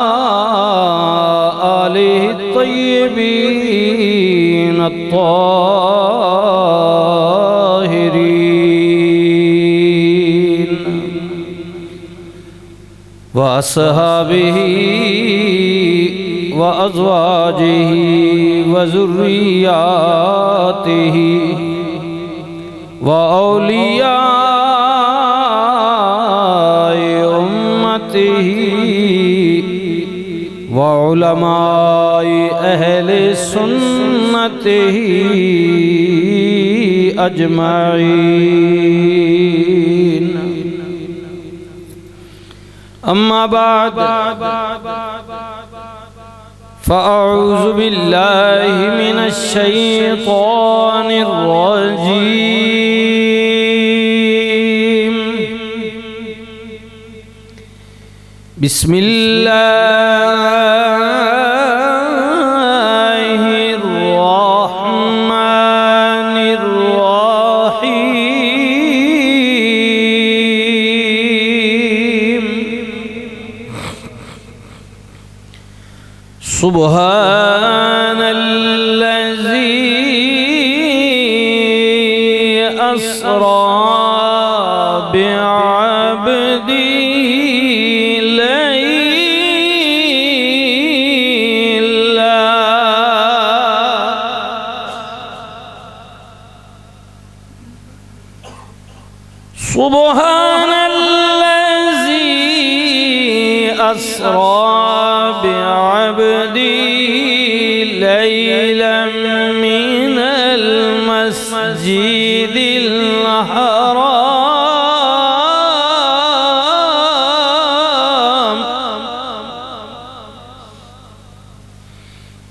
آلہ الطیبین الطاہرین وَأَصْحَابِهِ وَأَزْوَاجِهِ وَذُرِّيَّاتِهِ وَأَوْلِيَاءِ أُمَّتِهِ وَعُلَمَاءِ أَهْلِ سُنَّتِهِ أَجْمَعِينَ أما بعد فأعوذ بالله من الشيطان الرجيم بسم الله الرحمن الرحيم سبحان الذي أسرى بعبده ليلا سبحان الذي أسرى بعبدي ليلا من المسجد الحرام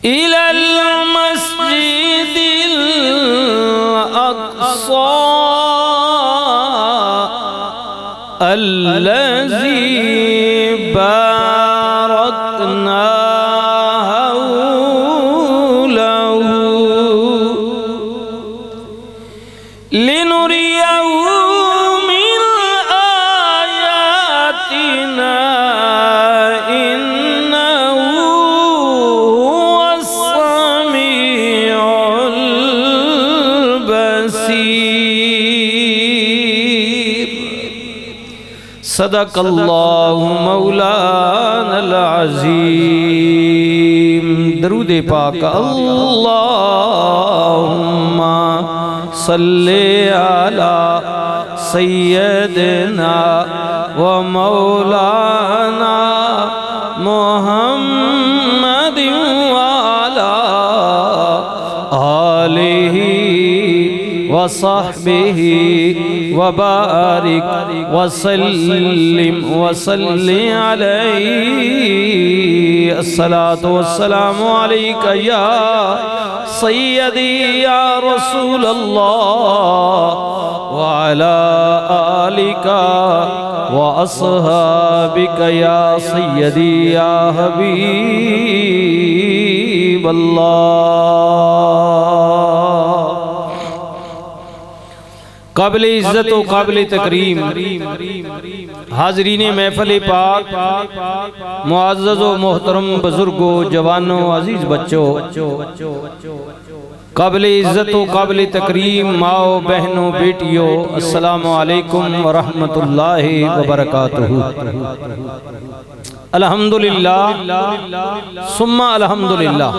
إلى المسجد الأقصى الذي باركنا حوله لنريه من آياتنا إنه هو السميع البصير صدق اللہ مولانا العظیم درود پاک اللہم صلی علی سیدنا و مولانا محمد وعلی آلہ وصحبه وبارك وسلم وصلي عليه الصلاة والسلام عليك يا سيدي يا رسول الله وعلى آلك وأصحابك يا سيدي يا حبيب الله قابل عزت و قابل تکریم حاضرین محفل پاک معزز و محترم بزرگوں جوانوں عزیز بچوں قابل عزت و قابل تکریم ماؤں بہنوں بیٹیوں السلام علیکم ورحمت اللہ وبرکاتہ الحمدللہ ثم الحمدللہ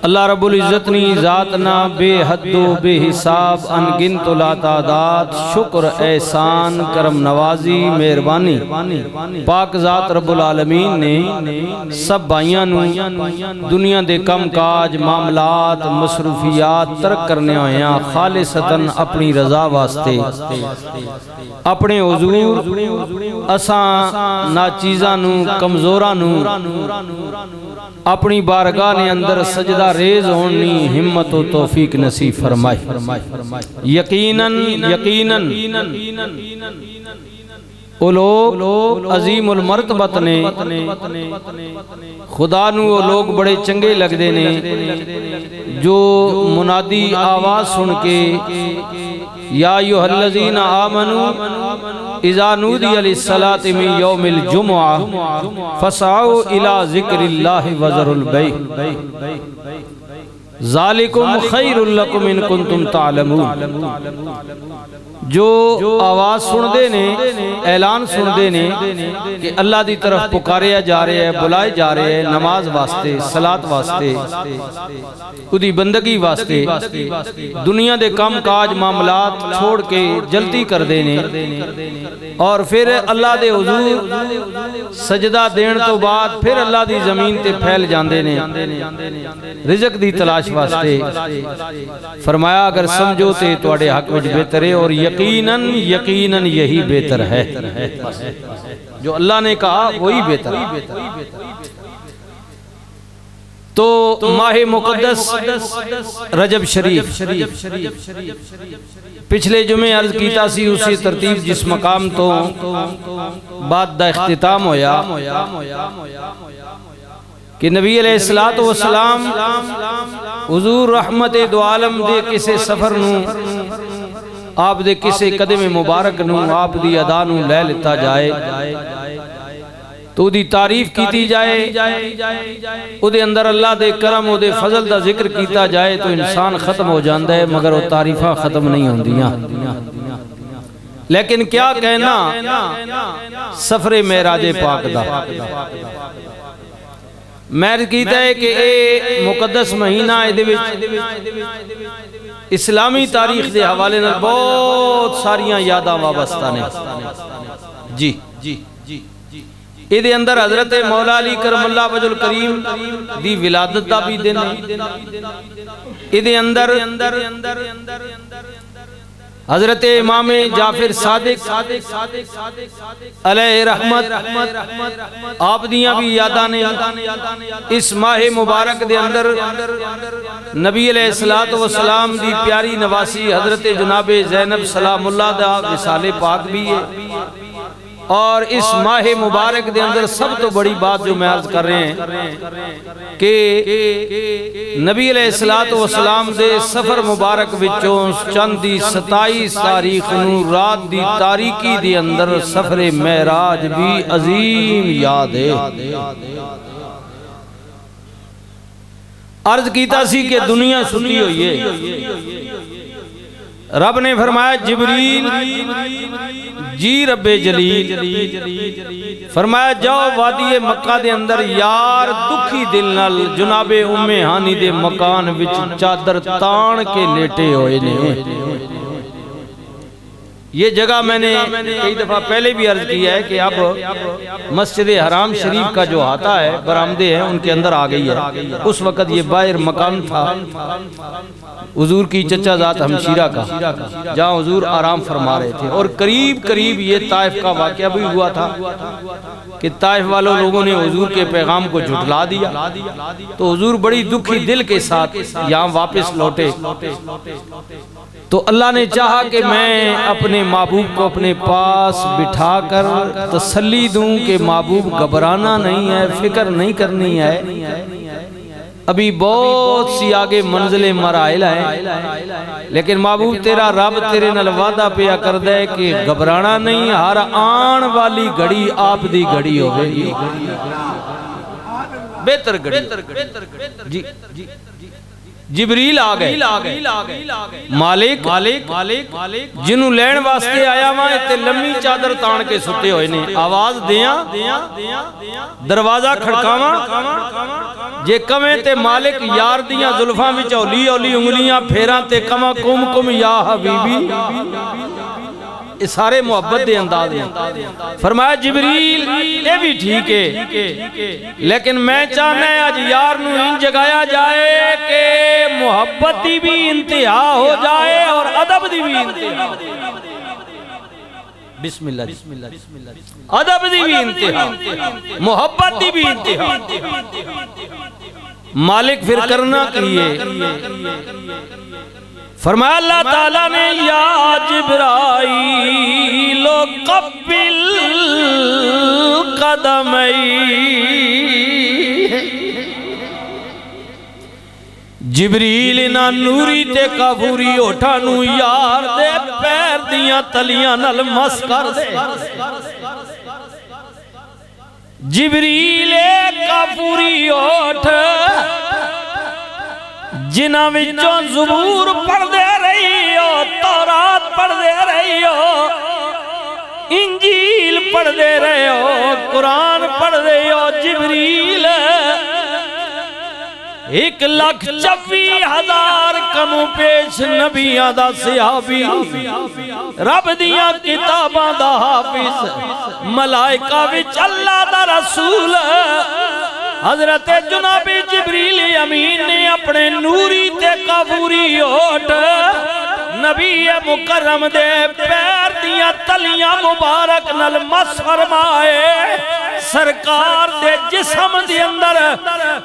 اللہ رب العزت نی ذاتنا بے حد و بے حساب انگنت و لا تعداد شکر احسان کرم نوازی مہربانی پاک ذات رب العالمین نے سب بھائیاں نو دنیا دے کم کاج معاملات مصروفیات ترک کرنے ہوئیاں خالصتاً اپنی رضا واسطے اپنے حضور اساں ناچیزاں نو کمزوراں نو اپنی بارگاہ نے اندر سجدہ ریز ہونی ہمت و توفیق نصیب فرمائے یقیناً او لوگ عظیم المرتبت نے خدا نو وہ لوگ بڑے چنگے لگ دے نے جو منادی آواز سن کے یا ایھا الذین آمنو اذا نودی للصلاة من یوم الجمعہ فسعوا الی ذکر اللہ وذروا البیع ذالکم خیر لکم ان کنتم تعلمون۔ جو آواز سن دے نے، اعلان سن دے نے کہ اللہ دی طرف پکاریا جا رہے ہیں، بلائے جا رہے ہیں نماز واسطے، صلاۃ واسطے، خودی بندگی واسطے، دنیا دے کام کاج معاملات چھوڑ کے جلدی کر دینے اور پھر اللہ دے حضور سجدہ دین تو بعد پھر اللہ دی زمین تے پھیل جاندے نے رزق دی تلاش واسطے۔ فرمایا اگر سمجھو تے تواڈے حق وچ بہتر ہے اور یقیناً یہی بہتر ہے، جو اللہ نے کہا وہی بہتر ہے۔ تو ماہ مقدس رجب شریف پچھلے جمعے عرض کیتا سی اسی ترتیب جس مقام تو بعد دا اختتام ہویا کہ نبی علیہ السلام حضور رحمت دو عالم دے کسے سفر نو آپ دے کسے قدم مبارک نو آپ دی ادا نو لے لیتا جائے تو دی تعریف کیتی جائے، او دے اندر اللہ دے کرم او دے فضل دا ذکر کیتا جائے تو انسان ختم ہو جاندہ ہے مگر وہ تعریفہ ختم نہیں ہوندیاں۔ لیکن کیا کہنا سفر معراج پاک دا، میں کیتا ہے کہ اے مقدس مہینہ اسلامی تاریخ دے حوالے نال بہت ساریاں یاداں وابستہ نے۔ جی اے دے اندر حضرت مولا علی کرم اللہ وجہ الکریم دی ولادت دا بھی دن اے دے اندر حضرت امام جعفر صادق علیہ رحمت آپ دیاں بھی یاداں نے۔ اس ماہ مبارک دے اندر نبی علیہ السلام دی پیاری نواسی حضرت جناب زینب سلام اللہ دا وصال پاک بھی ہے، اور اس ماہ مبارک دے اندر سب تو بڑی بات جو میں عرض کر رہے ہیں کہ نبی علیہ السلام دے سفر مبارک وچوں چند دی 27 تاریخ نو رات دی تاریکی دے اندر سفر معراج بھی عظیم یاد ہے۔ عرض کیتا سی کہ دنیا ستی ہوئی ہے، رب نے فرمایا جبریل جی رب جلیل فرمایا جاؤ وادی مکہ دے اندر یار دکھی دل نال جناب ام ہانی دے مکان وچ چادر تان کے لیٹے ہوئے نے۔ یہ جگہ میں نے کئی دفعہ پہلے بھی عرض کیا ہے کہ اب مسجد حرام شریف کا جو آتا ہے برآمدے ہیں ان کے اندر آ گئی ہے، اس وقت یہ باہر مکان تھا حضور کی چچا ذات ہمشیرہ کا جہاں حضور آرام فرما رہے تھے، اور قریب یہ طائف کا واقعہ بھی ہوا تھا کہ طائف والوں لوگوں نے حضور کے پیغام کو جھٹلا دیا تو حضور بڑی دکھی دل کے ساتھ یہاں واپس لوٹے۔ تو اللہ نے چاہا کہ میں اپنے محبوب کو اپنے پاس بٹھا کر تسلی دوں کہ محبوب گھبرانا نہیں ہے، فکر نہیں کرنی ہے، ابھی بہت سی آگے منزل مراحل ہیں، لیکن محبوب تیرا رب تیرے نال وعدہ پیا کردہ ہے کہ گھبرانا نہیں، ہر آن والی گھڑی آپ دی گھڑی ہوگی، بہتر گھڑی۔ جی جبریل آ گئے، مالک جنہوں لین واسطے آیا وہاں تے لمبی چادر تان کے ستے ہوئے نے، آواز دیاں دروازہ کھڑکاواں جے کمیں تے مالک یار دیاں زلفاں وچ اولی اولی انگلیاں پھیراں تے کما کم یا حبیبی، اس سارے محبت دے انداز ہیں۔ فرمایا جبریل یہ بھی ٹھیک ہے لیکن میں چاہنا ہے آج یار نو ان جگایا جائے کہ محبت دی بھی انتہا ہو جائے اور ادب دی بھی انتہا ہو جائے۔ بسم اللہ ادب دی بھی انتہا، محبت دی بھی انتہا۔ مالک پھر کرنا کیے، فرمایا اللہ تعالیٰ نے یا جبرائیل قبل قدمی، جبریل نہ نوری تے کافوری ہوٹھا نو یار دے پیر دیاں تلیاں نل مس کر دے جبریل کافوری ہوٹھ جنہ وچوں زبور پڑھ دے رہی ہو تورات پڑھ دے رہی ہو انجیل پڑھ دے رہے ہو قرآن پڑھ دے ہو جبریل 1,24,000 کمو پیش نبیاں دا صحابی رب دیاں کتاباں دا حافظ ملائکہ وچ اللہ دا رسول حضرت جناب جبریل امین نے اپنے نوری تے کافوری ہوٹ نبی مکرم دے پیر دیاں تلیاں مبارک نل مس فرمائے سرکار دے جسم دے اندر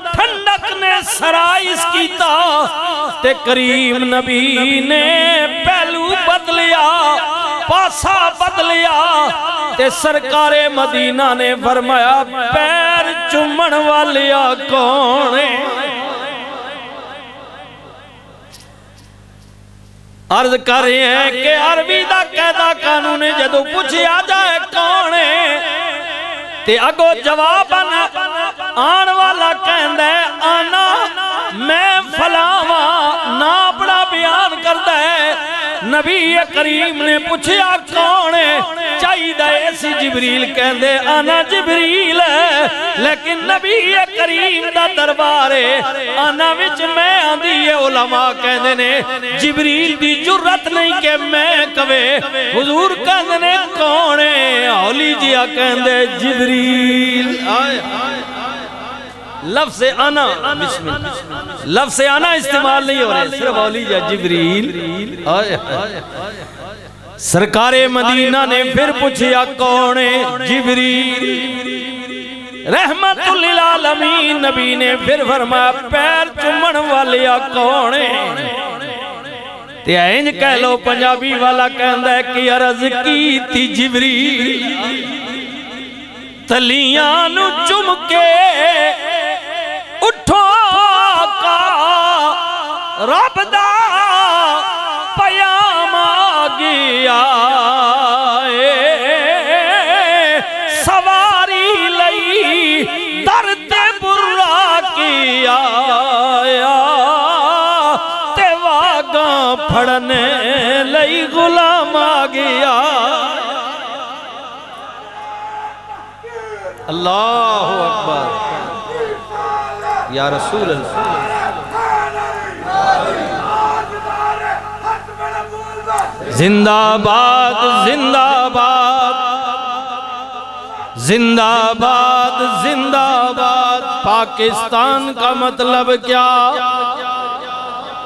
ٹھنڈک نے سرائس کیتا تے کریم نبی نے پہلو بدلیا پاسا بدلیا تے سرکار مدینہ نے فرمایا پیر چمن والیا کونے عرض کر رہے ہیں کہ عربی دا قیدہ قانون جدو پوچھے آ جائے کونے تے اگو جواب آن والا کہندہ ہے آنا میں فلاواں نا اپنا بیان کردہ ہے نبی کریم نے پوچھیا کون ہے چاہیدہ ایسی جبریل کہندے آنا جبریل ہے لیکن نبی کریم دا دربار ہے آنا وچ میں آندھی علماء کہندے نے جبریل دی جرت نہیں کہ میں کوے حضور کہندے نے کون ہے اولی جیا کہندے جبریل لفظ آنا بسم اللہ لفظ آنا استعمال نہیں ہو رہے صرف اولیاء جبریل سرکار مدینہ نے پھر پوچھیا کون ہے جبریل رحمت للعالمین نبی نے پھر فرمایا پیر چمن والیا کون ہے تے اینج کہہ لو پنجابی والا کہندہ ہے کہ عرض کی تھی جبریل تلیاں نو چم کے اٹھو کا رب دا پیام آگیا سواری لئی درد برا کیا تے واگاں پھڑنے لئی غلام آگیا اللہ اکبر یا رسول اللہ زندہ باد زندہ باد زندہ باد زندہ باد پاکستان کا مطلب کیا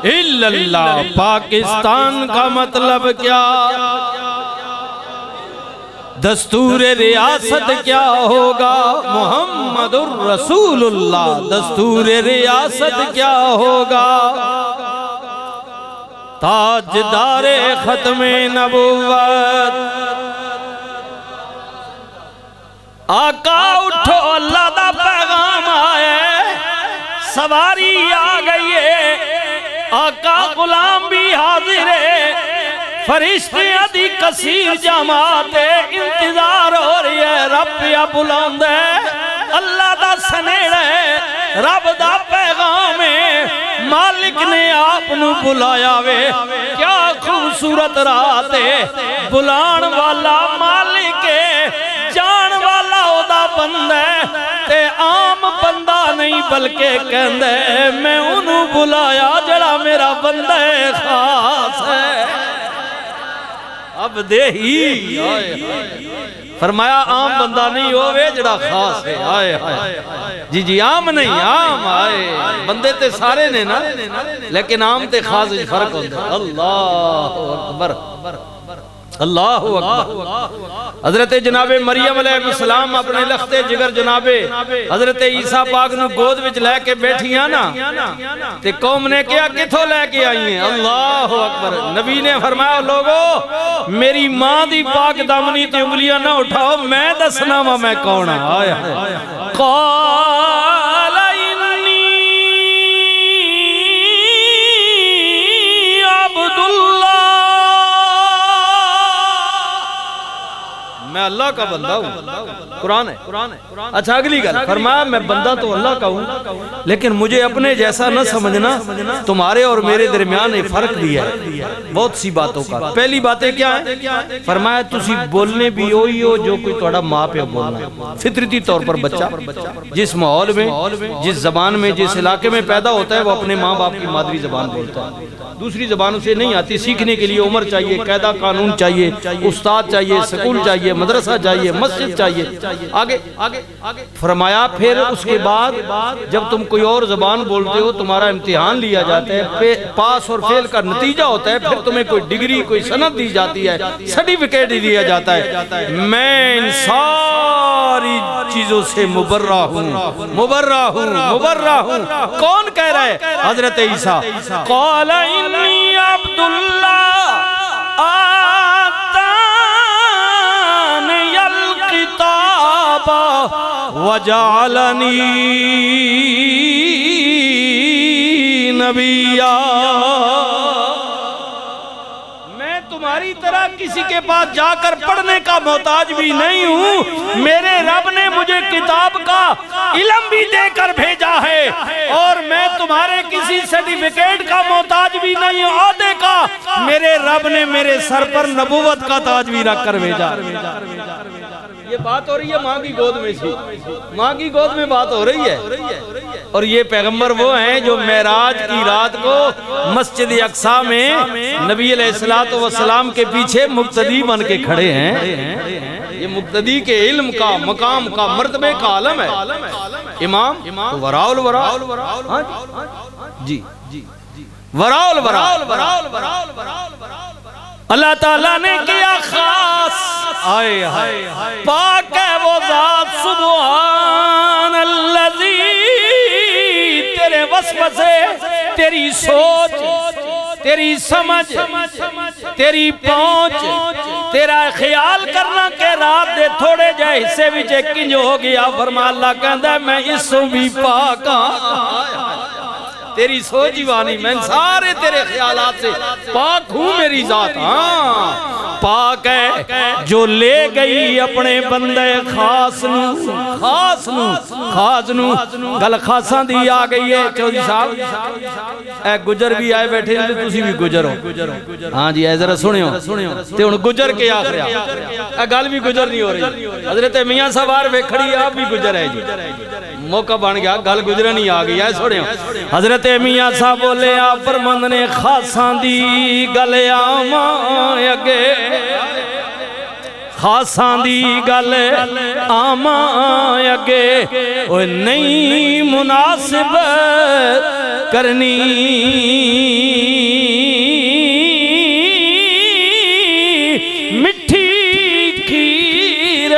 اللہ پاکستان کا مطلب کیا دستور ریاست کیا ہوگا محمد الرسول اللہ دستور ریاست کیا ہوگا تاجدار ختم نبوت آقا اٹھو اللہ دا پیغام آئے سواری آ گئی ہے آقا غلام بھی حاضر ہے فرشتیاں دی کثیر جماعت انتظار ہو رہی ہے رب یا بلند ہے اللہ دا سنیڑ ہے رب دا پیغام ہے مالک نے آپ نو بلایا وے کیا خوبصورت رات ہے بلان والا مالک ہے جان والا او دا بندہ ہے تے عام بندہ نہیں بلکہ کہندہ ہے میں انہوں بلایا جڑا میرا بندہ خاص ہے اب دے ہی فرمایا عام بندہ نہیں ہوئے جڑا خاص ہے آئے جی جی عام نہیں عام آئے بندے تے سارے نے نا لیکن عام تے خاص فرق ہوتا ہے اللہ اکبر اللہ اکبر حضرت جناب مریم علیہ السلام اپنے لخت جگر جناب حضرت عیسیٰ پاک نو گود وچ لے کے بیٹھیاں نا تے قوم نے کیا کتھوں لے کے آئی ہیں اللہ اکبر نبی نے فرمایا لوگو میری ماں دی پاک دامنی تے انگلیاں نہ اٹھاؤ میں دسنا میں کون آیا قال انی اللہ کا بندہ ہوں، قرآن ہے۔ اچھا اگلی گل فرمایا میں بندہ تو اللہ کا ہوں لیکن مجھے اپنے جیسا نہ سمجھنا، تمہارے اور میرے درمیان ایک فرق بھی ہے بہت سی باتوں کا۔ پہلی باتیں کیا ہیں؟ فرمایا تسی بولنے بھی ہوئی ہو جو کوئی توڑا ماں پہ بولنا، فطرتی طور پر بچہ جس ماحول میں، جس زبان میں، جس علاقے میں پیدا ہوتا ہے وہ اپنے ماں باپ کی مادری زبان بولتا ہے، دوسری زبان اسے نہیں آتی۔ سیکھنے کے لیے عمر چاہیے، قاعدہ قانون چاہیے، استاد چاہیے، سکول چاہیے، مدرسہ چاہیے، مسجد چاہیے۔ آگے فرمایا پھر اس کے بعد جب تم کوئی اور زبان بولتے ہو تمہارا امتحان لیا جاتا ہے، پاس اور فیل کا نتیجہ ہوتا ہے، پھر تمہیں کوئی ڈگری، کوئی سند دی جاتی ہے، سرٹیفکیٹ دیا جاتا ہے۔ میں ان ساری چیزوں سے مبرہ ہوں، مبرہ ہوں، مبرہ ہوں۔ کون کہہ رہا ہے؟ حضرت عیسیٰ۔ قال انی عبداللہ آتانی الکتاب وجعلنی نبیا۔ میں تمہاری طرح کسی کے پاس جا کر پڑھنے کا محتاج بھی نہیں ہوں، میرے رب نے مجھے کتاب کا علم بھی دے کر بھیجا ہے، اور میں تمہارے کسی سرٹیفکیٹ کا محتاج بھی نہیں ہوں، عہدے کا میرے رب نے میرے سر پر نبوت کا تاج بھی رکھ کر بھیجا۔ یہ بات ہو رہی ہے ماں کی گود میں سے، ماں کی گود میں بات ہو رہی ہے۔ اور یہ پیغمبر وہ ہیں جو معراج کی رات کو مسجد اقصی میں نبی علیہ السلام کے پیچھے مقتدی بن کے کھڑے ہیں۔ یہ مقتدی کے علم کا، مقام کا، مرتبے کا عالم ہے۔ امام وراء الوراء، جی وراء الوراء اللہ تعالیٰ نے کیا خاص۔ آئے ہائے پاک ہے وہ ذات، سبحان الذی، تیرے وسوسے، تیری سوچ، تیری سمجھ، تیری پہنچ، تیرا خیال کرنا کہ رات دے تھوڑے جائے حصے بھی کنج ہو گیا۔ فرما اللہ کہندہ ہے میں اس سے بھی پاک ہوں، تیری سوچ ہی وانی، میں سارے تیرے خیالات سے پاک ہوں، میری ذات ہاں پاک ہے جو لے گئی اپنے بندے خاص نو، خاص نو گل خاصاں دی آ گئی ہے۔ چودھری صاحب اے گجر بھی آئے بیٹھے ہیں، تسی بھی گجر ہو، ہاں جی اے ذرا سنیو تے ہن گجر کے آخر اے گل بھی گجر نہیں ہو رہی۔ حضرت میاں صاحب آر ویکھڑی آپ بھی گجر ہے جی، موقع بن گیا گل گجرا نہیں آ گئی ہے۔ سنیو حضرت میاں صاحب بولے آپ فرمند نے خاصاں دی گل آواں اگے، خاصاں دی گل آواں اگے، اوہ نہیں مناسب کرنی، مٹھی کھیر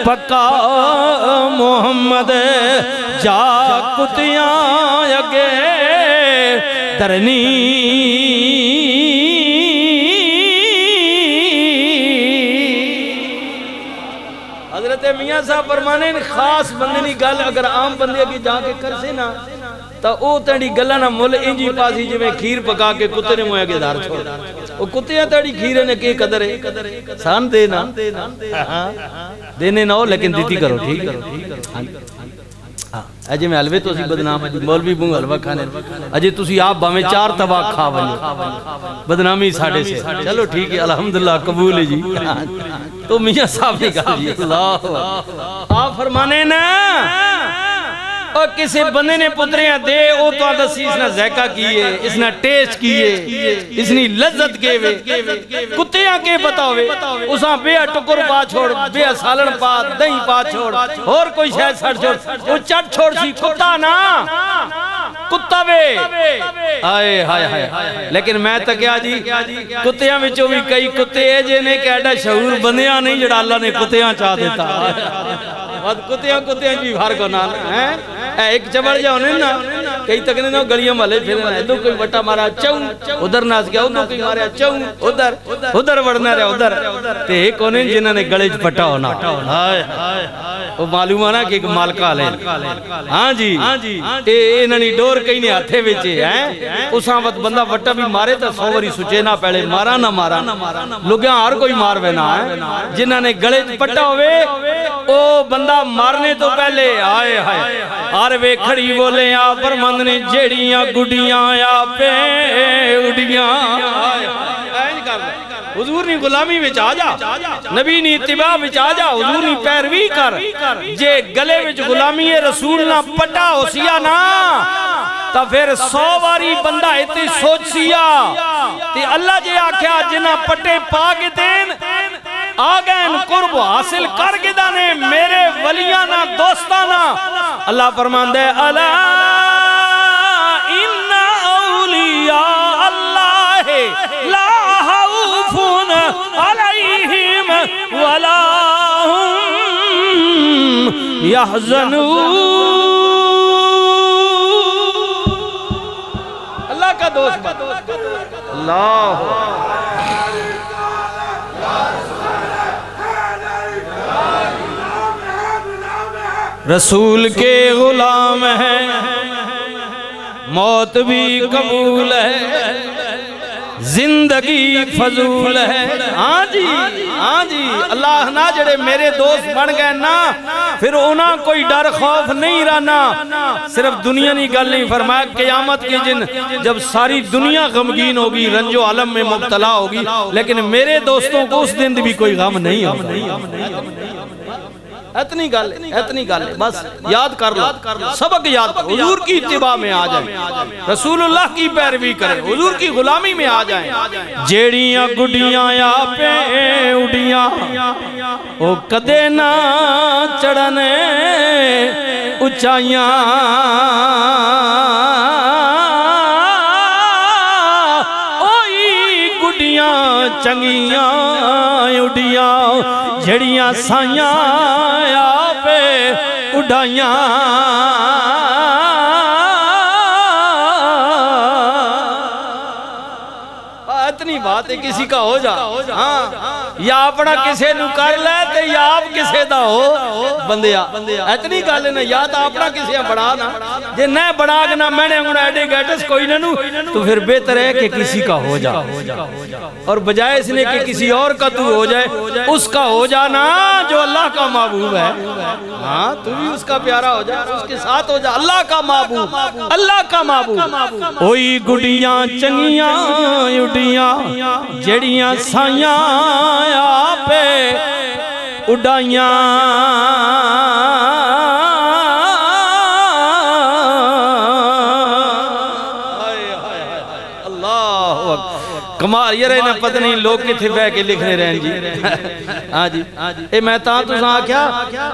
پکا محمد جا کتیاں اگے درنی۔ حضرت میاں صاحب فرمانے خاص بندے نہیں گل اگر عام بندے کی جا کے کر سے نا تا او تیڑی گلہ نا مل انجی پاسی جو میں کھیر پکا کے کتے نے مویا کے دار چھوڑ، وہ کتیاں تیڑی کھیرے نے کی قدر ہے، سان دینا دینے نہ ہو لیکن دیتی کرو، ٹھیک کرو۔ اجے میں حلوے تو اسی بدنام ہے، مولوی بونگ حلوہ کھانے، اجے تسی آپ باویں 4 طبع کھا ونجو، بدنامی ساڑھے سے، چلو ٹھیک ہے الحمدللہ قبول ہے جی۔ تو میاں صاحب نے کہا جی اللہ آپ فرمانے نا، اور کسی بندے نے پتریاں دے او تو آدھسی اس نے ذائقہ کیے، اس نے ٹیسٹ کیے، اس نے لذت کے وے، کتیاں کے بتاوے، اساں بے ٹکر پا چھوڑ، بے سالن پا، دہی پا چھوڑ، اور کوئی شاید سڑ چھوڑ، وہ چٹ چھوڑ سی کتا نا، کتا وے آئے ہائے ہائے۔ لیکن میں تک کیا جی کتیاں وچوں بھی کئی کتے ہیں جنہیں کہ ایڈا شعور بندیاں نہیں جڑا اللہ نے کتیاں چاہ دیتا، کتیاں بھی فرق ہونا ہے۔ ایک چبڑ جا ہونے نا کئی تکنے نا گلیاں والے پھر ادھر کوئی وٹا مارا چون ادھر ناس گیا، ادھر کوئی مارا چون ادھر وڑنا رہا ادھر، تے ایک ہونے جنہاں نے گلے پٹا ہونا۔ وہ معلوم آنا کہ ایک مالکہ لے ہاں جی انہوں نے ڈور کئی نے ہاتھے ویچے اس وقت بندہ وٹا بھی مارے تو 100 واری سوچے نہ پہلے مارا نہ مارا لوگیاں ہر کوئی مار بینا ہے جنہوں نے گلے پٹا ہوئے او بندہ مارنے تو پہلے آئے ہائے آر وے کھڑی بولے یا فرمند نے جیڑیاں گڈیاں یا پہ اڈیاں حضور نے غلامی وچ آ جا نبی نے اتباع وچ آ جا حضور نے پیروی کر جے گلے وچ غلامی رسول نہ پٹا ہو سیا نا تا پھر 100 واری بندہ ایتے سوچ سیا تے اللہ جے آکھیا جنہ پٹے پا کے دین آگین قرب حاصل کر کے دانے میرے ولیانا دوستانا اللہ فرمان دے الا ان اولیاء اللہ لا خوف علیہم ولا هم یحزنون اللہ کا دوست بات اللہ رسول کے غلام ہیں موت بھی قبول ہے زندگی فضول ہے ہاں جی اللہ نہ جڑے میرے دوست بن گئے نا پھر انہاں کوئی ڈر خوف نہیں رہنا صرف دنیا نہیں گل نہیں فرمایا قیامت کے دن جب ساری دنیا غمگین ہوگی رنج و علم میں مبتلا ہوگی لیکن میرے دوستوں کو اس دن بھی کوئی غم نہیں ہوگا اتنی گل ہے بس یاد کر لو سبق یاد کر حضور کی اتباع میں آ جائیں رسول اللہ کی پیروی کریں حضور کی غلامی میں آ جائیں جیڑیاں گڈیاں یا پہ اڈیاں او کدے نہ چڑھنے اچائیاں اوئی گڈیاں چنگیاں اڈیاں جھڑیاں سائیاں پہ اڈائیاں اتنی بات ہے کسی کا ہو جا یا اپنا کسے نو کر لے تے یا آپ کسے دا ہو بندیا اتنی گالے نا یا تا اپنا کسے بڑھا نا جے نہ بڑھا گنا میں نے انگوڑا ایڈے گیٹس کوئی ننو تو پھر بہتر ہے کہ کسی کا ہو جا اور بجائے اس نے کہ کسی اور کا تو ہو جائے اس کا ہو جانا جو اللہ کا محبوب ہے ہاں تو بھی اس کا پیارا ہو جائے اس کے ساتھ ہو جا اللہ کا محبوب اللہ کا محبوب اوئی گڈیاں چنگیاں اڈیاں جڑیاں سائیاں پہ اڈائیاں کمال یہ رہے نا پتہ نہیں لوگ کتھے بے کے لکھنے رہن جی ہاں جی اے میں تاں تو ساں کیا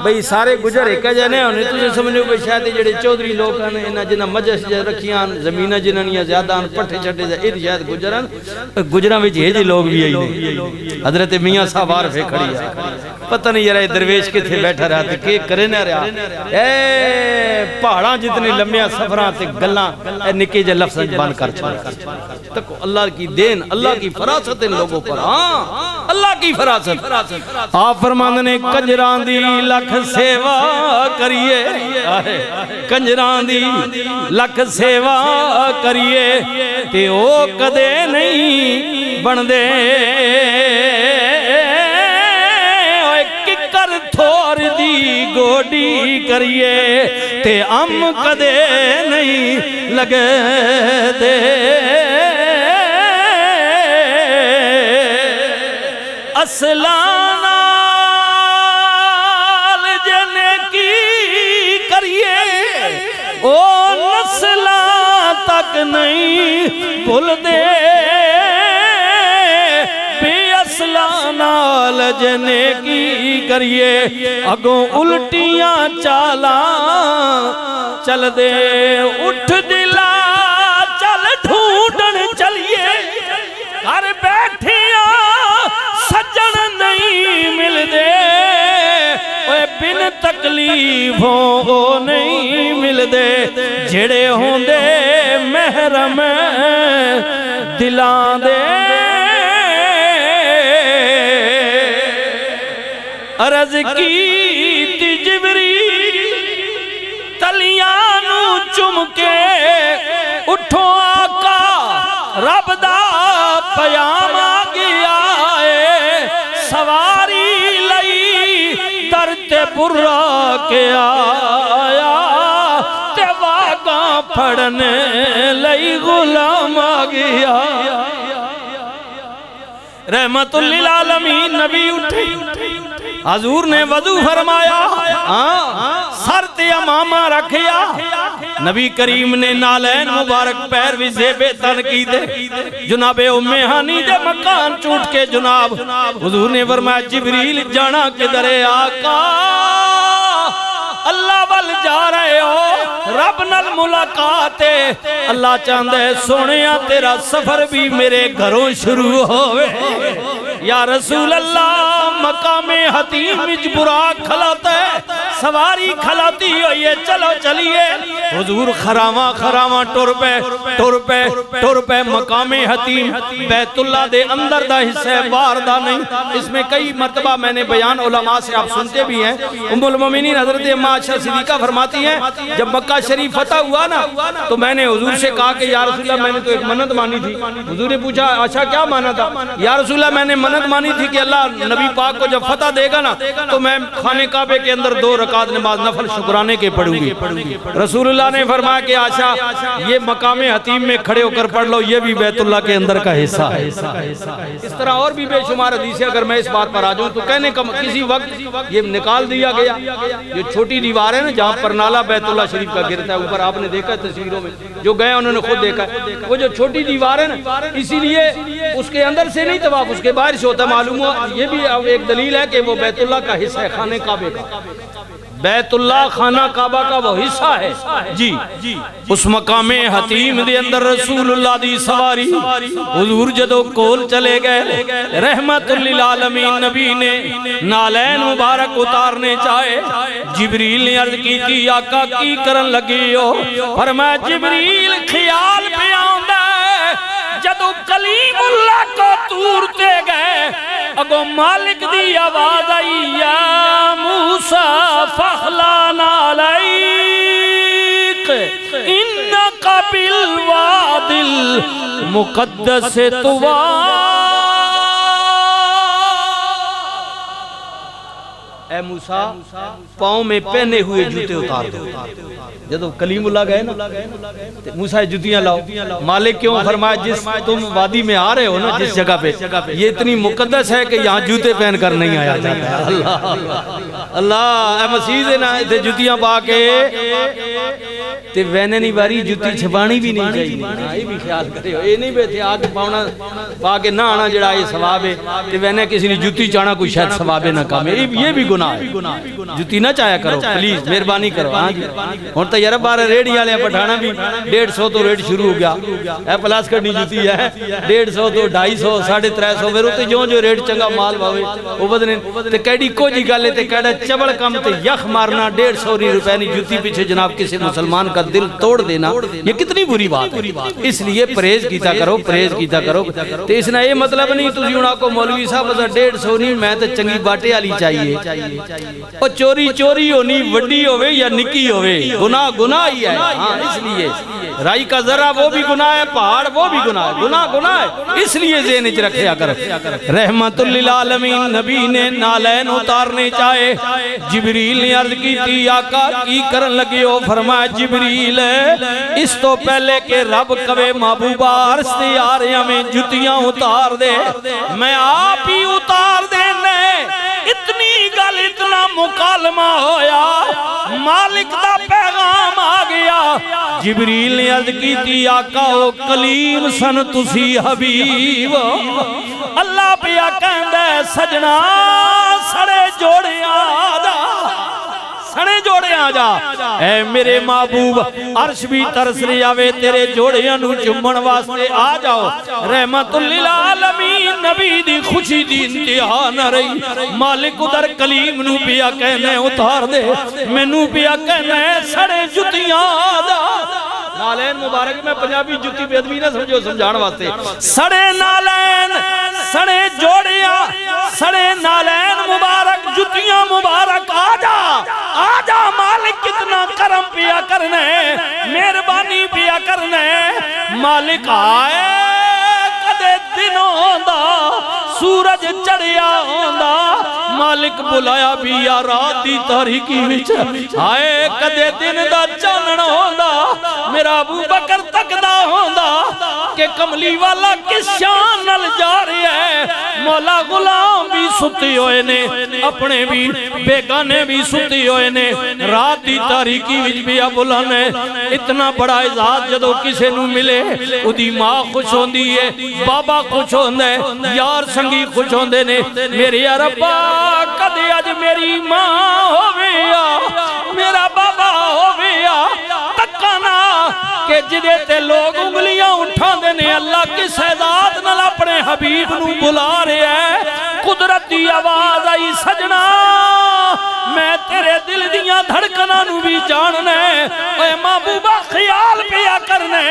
بھئی سارے گجر ایک جانے ہونے تو سمجھو کہ شاید جڑے چودری لوگ ہیں انہاں جنہاں مجلس جے رکھیاں زمینہ جنہاں زیادہ پٹھے چھٹے جے شاید گجران گجراں وچ یہ لوگ بھی آئی نہیں حضرت میاں صاحب عارفے کھڑی ہے پتہ نہیں یہ رہے درویش کتھے بیٹھا رہا تھے کہ کرے نہ رہا اے پہاڑاں جتنے لمبیاں سفراں تے گلاں اے نکے جے لفظ بند کر چھوڑا تکو اللہ کی دین اللہ کی فراست ان لوگوں پر ہاں اللہ کی فراست آپ فرمان نے کنجران دی لکھ سیوا کریے کنجران دی لکھ سیوا کریے تے او کدے نہیں بن دے ککر تھور دی گوڈی کریے تے ام کدے نہیں لگے دے اسلام جنے کی کریے او نسلہ تک نہیں بھول دے بے اسلام جنے کی کریے اگوں الٹیاں چالا چل دے اٹھ دلا چل ڈھونڈن چلیے گھر بیٹھیاں سجن نہیں مل دے اوے بن تکلیفوں نہیں مل دے جڑے ہوں دے محرم دلان دے عرض کی جبریل چم کے اٹھو آقا رب دا پیام آ گیا ہے سواری لئی ترتے برا کے آیا تے واگاں پھڑنے لئی غلام آ گیا رحمت للعالمین نبی اٹھے حضور نے وضو فرمایا سر تے امامہ رکھیا نبی کریم نے نالین مبارک پیر بھی زیب تن کی دے جناب ام ہانی دے مکان چوٹ کے جناب حضور نے فرمایا جبریل جانا کدھر آقا اللہ وال جا رہے ہو رب نال ملاقات ہے اللہ چاندے سونیا تیرا سفر بھی میرے گھروں شروع ہوئے یا رسول اللہ مقام حتیم وچ براق کھلاتا ہے سواری کھلاتی ہوئی ہے چلو چلیے حضور خراواں ٹر پہ مقام حتیم بیت اللہ دے اندر دا حصہ بار دا نہیں اس میں کئی مرتبہ میں نے بیان علماء سے آپ سنتے بھی ہیں ام المومنین حضرت عائشہ صدیقہ فرماتی ہیں جب مکہ شریف فتح ہوا نا تو میں نے حضور سے کہا کہ یا رسول اللہ میں نے تو ایک منت مانی تھی حضور نے پوچھا عائشہ کیا مانا تھا یا رسول اللہ میں نے منت مانی تھی کہ اللہ نبی پاک کو جب فتح دے گا نا تو میں خانہ کعبے کے اندر 2 رکعت نماز نفل شکرانے کے پڑھوں گی رسول اللہ نے فرمایا کہ عائشہ یہ مقام حتیم میں کھڑے ہو کر پڑھ لو یہ بھی بیت اللہ کے اندر کا حصہ ہے اس طرح اور بھی بے شمار حدیثیں اگر میں اس بات پر آ جاؤں تو کہنے کا کسی وقت یہ نکال دیا گیا یہ چھوٹی دیوار ہے نا جہاں پر نالا بیت اللہ شریف کا گرتا ہے اوپر آپ نے دیکھا ہے تصویروں میں جو گئے انہوں نے خود دیکھا ہے وہ جو چھوٹی دیوار ہے نا اسی لیے اس کے اندر سے نہیں طواف اس کے باہر سے ہوتا معلوم ہوا یہ بھی ایک دلیل ہے کہ وہ بیت اللہ کا حصہ ہے خانہ کعبے کا بیت اللہ خانہ کعبہ کا وہ حصہ ہے جی اس مقام حتیم دے اندر رسول اللہ دی سواری حضور جدو کول چلے گئے رحمت للعالمین نبی نے نالین مبارک اتارنے چاہے جبریل نے عرض کی تھی آقا کی کرن لگی ہو فرمایا جبریل خیال پہ آؤندہ جدو کلیم اللہ کو تورتے گئے اگو مالک دی آواز آئی یا موسیٰ فخلان علیک انکا بالواد المقدس توار اے موسیٰ پاؤں میں پہنے ہوئے جوتے اتار دو جب کلیم اللہ گئے نا موسیٰ جوتیاں لاؤ مالک کیوں فرمایا جس تم وادی میں آ رہے ہو نا جس جگہ پہ یہ اتنی مقدس ہے کہ یہاں جوتے پہن کر نہیں آیا جاتا اللہ اللہ اے مسیح دے نا تے جوتیاں پا کے تے وینے نہیں باری جوتی چھپانی بھی نہیں چاہیے یہ بھی خیال کرے ہو یہ نہیں بیٹھے آگ پاؤنا پا کے نہ آنا جڑا یہ ثواب ہے تے وینے کسی نے جوتی چاہنا کوئی شاید ثواب نہ کام ہے یہ بھی گناہ ہے جوتی نہ چاہیا کرو پلیز مہربانی کرو ہاں جی ہن تو یار بارے ریڑھی والے پٹھانا بھی 150 تو ریٹ شروع ہو گیا اے پلاس کرنی جوتی ہے 150 تو 250 350 پھر تے جو ریٹ چنگا مال پاوے او بدنے تے کیڑی کو جی گل تے کیڑا چبل کم تے یخ مارنا 150 روپے نی جوتی پیچھے جناب کسی مسلمان کا دل توڑ دینا یہ کتنی بری بات ہے اس لیے پرہیز کیتا کرو تے اس نے یہ مطلب نہیں تسی انہاں کو مولوی صاحب 150 نہیں میں تے چنگی باٹے والی چاہیے او چوری ہونی وڈی ہوے یا نکی ہوے گناہ ہی ہے ہاں اس لیے رائی کا ذرہ وہ بھی گناہ ہے پہاڑ وہ بھی گناہ ہے اس لیے ذہن وچ رکھیا کر رحمت للعالمین نبی نے نالین اتارنے چاہے جبریل نے عرض کی تھی آقا کی کرن لگے ہو فرمایا جبریل اس تو پہلے کہ رب کبے محبوبہ عرش تے آ رہے ہمیں جتیاں اتار دے میں آپ ہی اتار دینے اتنی گل اتنا مکالمہ ہویا مالک دا پیغام آ گیا جبریل نے عرض کی تھی آقا او کلیم سن تسی حبیب اللہ پیا کہندہ سجنا سڑے جوڑے آ جا اے میرے محبوب عرش بھی ترس رہی آوے تیرے جوڑے انو چمن واسطے آ جاؤ رحمت للعالمین نبی دی خوشی دی انتہا نہ رہی مالک ادھر کلیم نو پیا کہنے اتار دے میں نو پیا کہنے سڑے جتیاں آ جا نالین مبارک میں پنجابی جتی بے ادبی نہ سمجھو سمجھان واسطے سڑے نالین سڑے جوڑیاں سڑے نالین مبارک جتیاں مبارک آ جا مالک کتنا کرم پیا کرنے مہربانی پیا کرنے مالک آئے کدے دن ہوندا سورج چڑھیا ہوندا مالک بلایا بھی یا رات دی تاریکی وچ آئے کدے دن دا چانن ہوندا میرا ابو بکر تکدا ہوندا کہ کملی والا کس شان نال جا رہا ہے مولا غلام بھی ستی ہوئے نے اپنے بھی بیگانے بھی ستی ہوئے نے رات دی تاریکی وچ بھی بلانے اتنا بڑا اعزاز جدو کسے نو ملے اُدی ماں خوش ہوندی ہے بابا خوش ہوندے یار سنگی خوش ہوندے نے میرے ربا کدے اج میری ماں ہویا میرا بابا ہویا تکانا کہ جدے تے لوگ انگلیاں اٹھا دینے اللہ کی سیدات نال اپنے حبیب نو بلا رہے ہیں قدرتی آواز آئی سجنا میں تیرے دل دیاں دھڑکنا نو بھی جاننے اے محبوبہ خیال پیا کرنے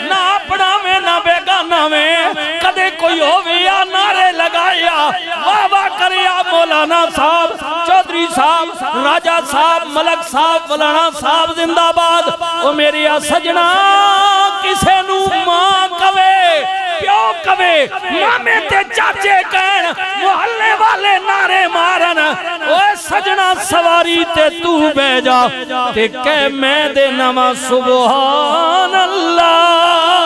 نہ اپنا میں نہ بیگانا میں کدے کوئی ہویا نعرے لگایا واہ واہ کریا مولانا صاحب چودھری صاحب راجہ صاحب ملک صاحب فلانا صاحب زندہ باد او میری سجنا کسے نو ماں کوے پیو کوے مامے تے چاچے کہن محلے والے نعرے مارن اوے سجنا سواری تے تو بے جا تے کہہ میں دے نما سبحان اللہ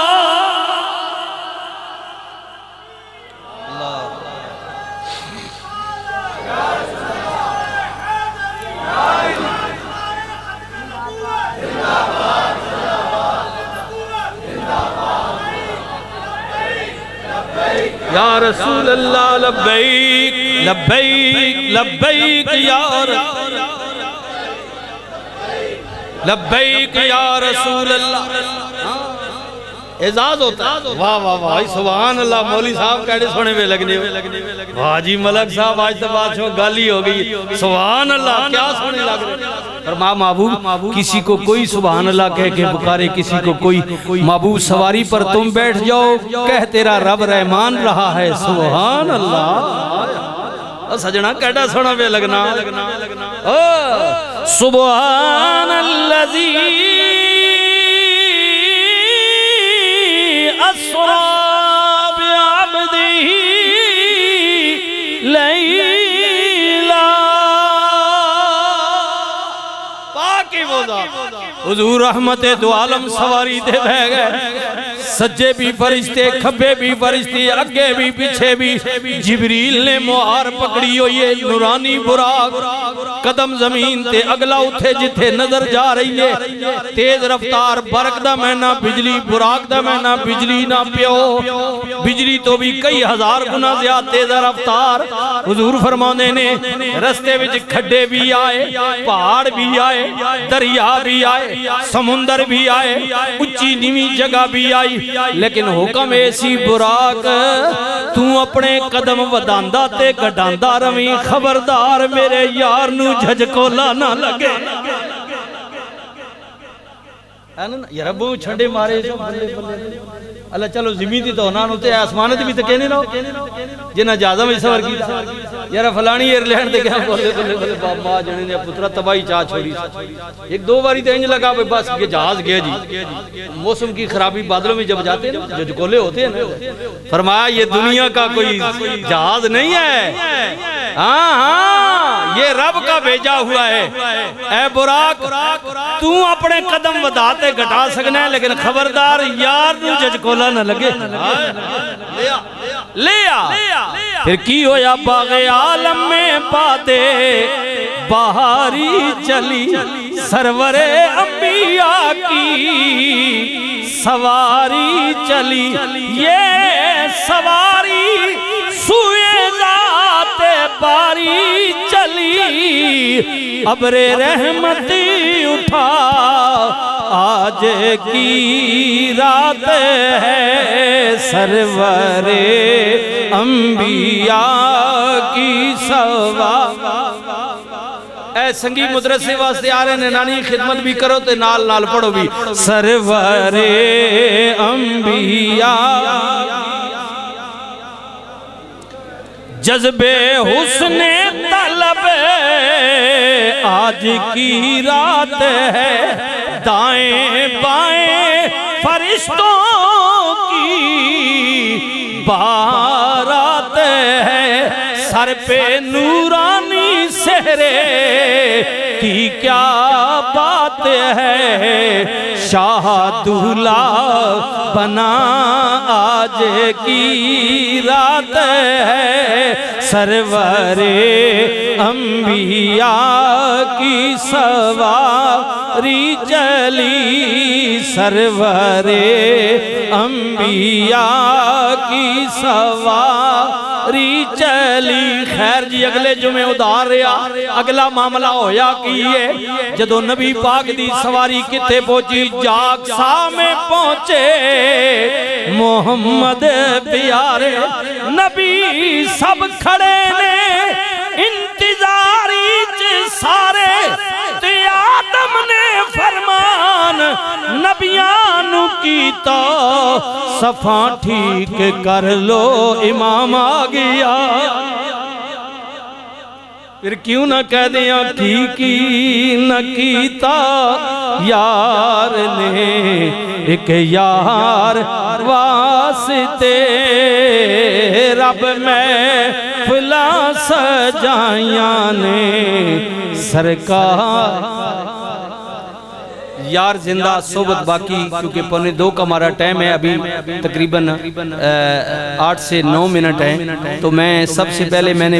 یا رسول اللہ لبیک لبیک لبیک یا لبیک یا رسول اللہ اعزاز ہوتا ہے واہ واہ واہ سبحان اللہ مولی صاحب کہڑے سونے میں لگنے واہ جی ملک صاحب آج تو بات شو گالی ہو گئی سبحان اللہ کیا سونے لگ رہے فرما محبوب کسی کو کوئی سبحان اللہ کہہ کے پکارے کسی کو کوئی محبوب سواری پر تم بیٹھ جاؤ کہہ تیرا رب رحمان رہا ہے سبحان اللہ سجنا کہڑا سونا میں لگنا سبحان اللذی اسرا بعبده لیلا پاکی بودا حضور رحمت دو عالم سواری دے بہ گئے سجے بھی فرشتے کھبے بھی فرشتے اگے بھی پیچھے بھی جبریل نے مہار پکڑی ہوئی ہے نورانی براق قدم زمین تے اگلا اٹھے جتھے نظر جا رہی ہے تیز رفتار برق دا مہینہ بجلی براق دا مہینہ بجلی نہ پیو بجلی تو بھی کئی ہزار گنا زیادہ تیز رفتار حضور فرمانے نے رستے وچ کھڈے بھی آئے پہاڑ بھی آئے دریا بھی آئے سمندر بھی آئے اچھی نیوی جگہ بھی آئی لیکن حکم ایسی براق تو اپنے قدم وداندہ تے گڈاندہ رویں خبردار میرے یار نو جھجکو لانا لگے یا ربوں چھنڈے مارے اللہ چلو زمین دی تو ہونان ہوتے آسمانت بھی تو کہنے نہ جنہ جازہ میں سور کی یارا فلانی ایئرلینڈ دے گیا بولے بابا جنہیں نے پترہ تباہی چاہ چھوڑی ایک دو باری تو انج لگا بس یہ جہاز گیا جی موسم کی خرابی بادلوں میں جب جاتے ہیں جو جکولے ہوتے ہیں فرمایا یہ دنیا کا کوئی جہاز نہیں ہے ہاں یہ رب کا بھیجا ہوا ہے اے براق تو اپنے قدم وداتے گھٹا سکنا ہے لیکن خبردار یار نو ججکولا نہ لگے لیا پھر کی ہویا باغ عالم میں باتیں بہاری چلی سرور انبیاء کی سواری چلی یہ سواری سوئے ذات باری چلی ابر رحمتی اٹھا آج کی رات ہے سرور انبیاء کی سواری اے سنگی مدرسے واسطے آ رہے ہیں نانی خدمت بھی کرو تے نال نال پڑھو بھی سرور انبیاء جذب حسن طلب آج کی رات ہے دائیں بائیں فرشتوں کی بارات ہے، سر پہ نورانی سہرے کی کیا بات ہے، شاہ دولہ بنا آج کی رات ہے، سرور انبیاء کی سواری چلی، سرور انبیاء کی سواری چلی۔ خیر جی اگلے جمعے ادھار رہا، اگلا معاملہ ہویا کیے جدو نبی پاک دی سواری کتے پہنچی، جاکسا میں پہنچے محمد پیارے، نبی سب کھڑے نے انتظاری سارے، تے آدم نے فرمان نبیانو کی تو صفاں ٹھیک کر لو، امام آ گیا۔ پھر کیوں نہ کہہ دیا کی نہ کیتا یار نے، ایک یار واسطے رب میں فلا سجائیاں نے، سرکار یار زندہ صحبت باقی، کیونکہ پونے 2 کا ہمارا ٹائم ہے، ابھی تقریباً 8 سے 9 منٹ ہے، تو میں سب سے پہلے میں نے